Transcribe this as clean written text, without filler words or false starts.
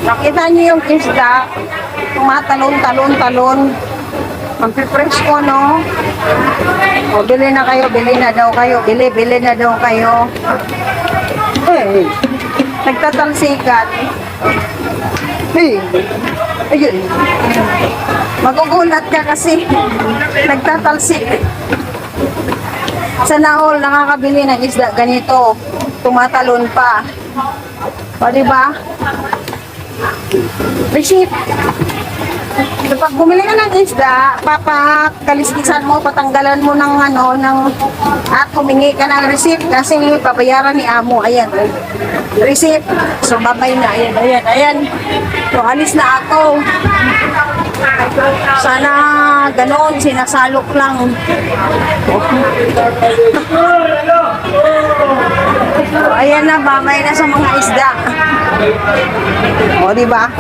Nakita niyo yung isda, tumatalon-talon-talon. Magpipress ko, no? O, bili na kayo, bili na daw kayo, bili na daw kayo. Eh, nagtatalsikan. Eh, ayun. Magugulat ka kasi nagtatalsik. Sa Nahol, nakakabili ng isda ganito. Tumatalon pa. O, diba? Receipt. Kapag bumili ka ng isda, papakaliskisan mo, patanggalan mo ng at humingi ka ng receipt kasi pabayaran ni amo. Ayan. Receipt. So, babay na. Ayan. So, alis na ako. Sana ganon, sinasalok lang. So, ayan na, babay na sa mga isda. O, diba?